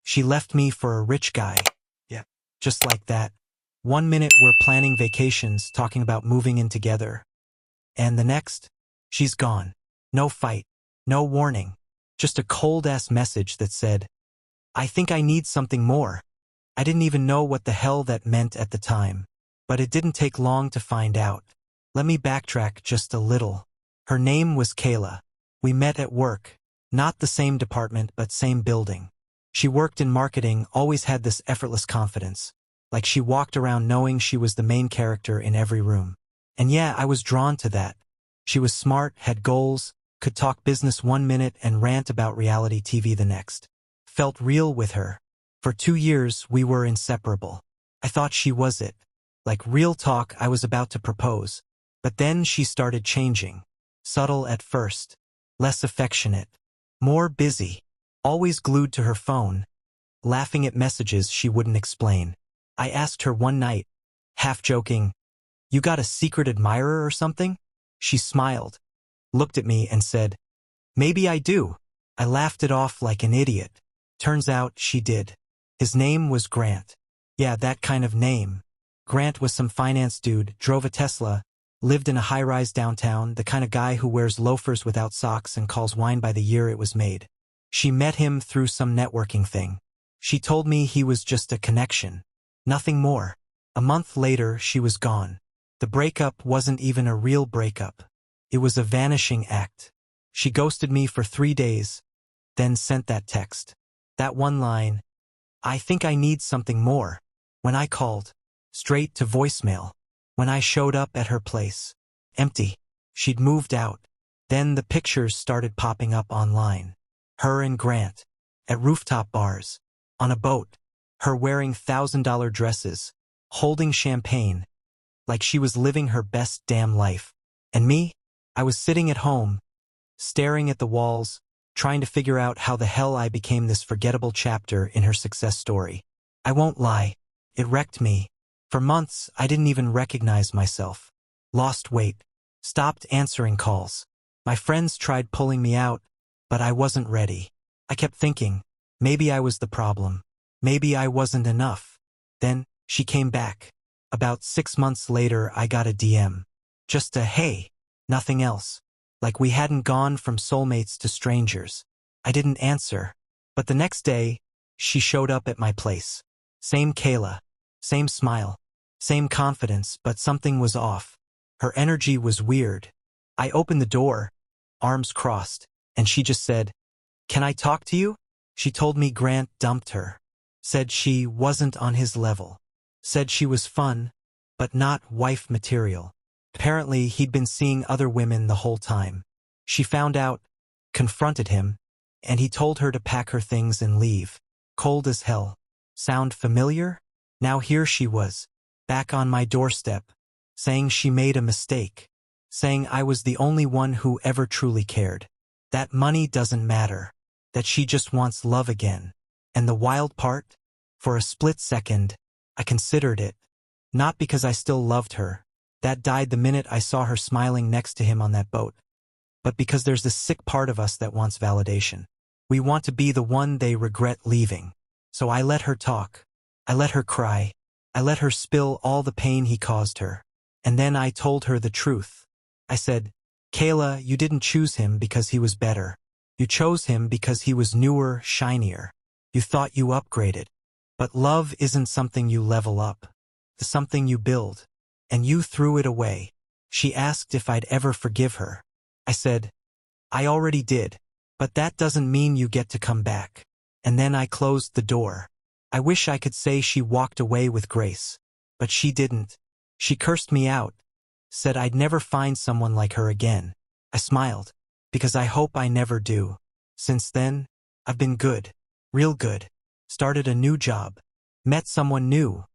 She left me for a rich guy. Yeah. Just like that. One minute we're planning vacations, talking about moving in together. And the next, she's gone. No fight. No warning. Just a cold-ass message that said, I think I need something more. I didn't even know what the hell that meant at the time. But it didn't take long to find out. Let me backtrack just a little. Her name was Kayla. We met at work. Not the same department, but same building. She worked in marketing, always had this effortless confidence. Like she walked around knowing she was the main character in every room. And yeah, I was drawn to that. She was smart, had goals, could talk business one minute and rant about reality TV the next. Felt real with her. For 2 years, we were inseparable. I thought she was it. Like real talk, I was about to propose. But then she started changing. Subtle at first. Less affectionate. More busy. Always glued to her phone. Laughing at messages she wouldn't explain. I asked her one night, half joking, "You got a secret admirer or something?" She smiled, looked at me and said, "Maybe I do." I laughed it off like an idiot. Turns out she did. His name was Grant. Yeah, that kind of name. Grant was some finance dude, drove a Tesla, lived in a high-rise downtown, the kind of guy who wears loafers without socks and calls wine by the year it was made. She met him through some networking thing. She told me he was just a connection. Nothing more. A month later, she was gone. The breakup wasn't even a real breakup. It was a vanishing act. She ghosted me for 3 days, then sent that text. That one line, "I think I need something more." When I called, straight to voicemail. When I showed up at her place, empty. She'd moved out. Then the pictures started popping up online. Her and Grant, at rooftop bars, on a boat, her wearing $1,000 dresses, holding champagne, like she was living her best damn life. And me? I was sitting at home, staring at the walls, trying to figure out how the hell I became this forgettable chapter in her success story. I won't lie, it wrecked me. For months, I didn't even recognize myself. Lost weight. Stopped answering calls. My friends tried pulling me out, but I wasn't ready. I kept thinking, maybe I was the problem. Maybe I wasn't enough. Then, she came back. About 6 months later, I got a DM. Just a hey, nothing else. Like we hadn't gone from soulmates to strangers. I didn't answer. But the next day, she showed up at my place. Same Kayla. Same smile. Same confidence, but something was off. Her energy was weird. I opened the door, arms crossed, and she just said, "Can I talk to you?" She told me Grant dumped her. Said she wasn't on his level. Said she was fun, but not wife material. Apparently, he'd been seeing other women the whole time. She found out, confronted him, and he told her to pack her things and leave. Cold as hell. Sound familiar? Now here she was, back on my doorstep, saying she made a mistake. Saying I was the only one who ever truly cared. That money doesn't matter. That she just wants love again. And the wild part? For a split second, I considered it. Not because I still loved her. That died the minute I saw her smiling next to him on that boat. But because there's this sick part of us that wants validation. We want to be the one they regret leaving. So I let her talk. I let her cry. I let her spill all the pain he caused her. And then I told her the truth. I said, "Kayla, you didn't choose him because he was better. You chose him because he was newer, shinier. You thought you upgraded. But love isn't something you level up. It's something you build. And you threw it away." She asked if I'd ever forgive her. I said, "I already did. But that doesn't mean you get to come back." And then I closed the door. I wish I could say she walked away with grace. But she didn't. She cursed me out. Said I'd never find someone like her again. I smiled. Because I hope I never do. Since then, I've been good. Real good. Started a new job. Met someone new.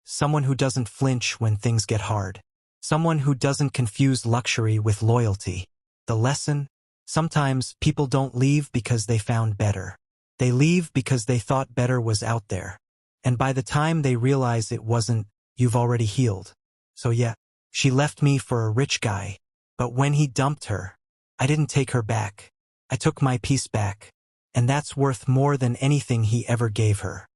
Someone who doesn't flinch when things get hard. Someone who doesn't confuse luxury with loyalty. The lesson? Sometimes people don't leave because they found better. They leave because they thought better was out there. And by the time they realize it wasn't, you've already healed. So yeah, she left me for a rich guy. But when he dumped her, I didn't take her back. I took my peace back. and that's worth more than anything he ever gave her.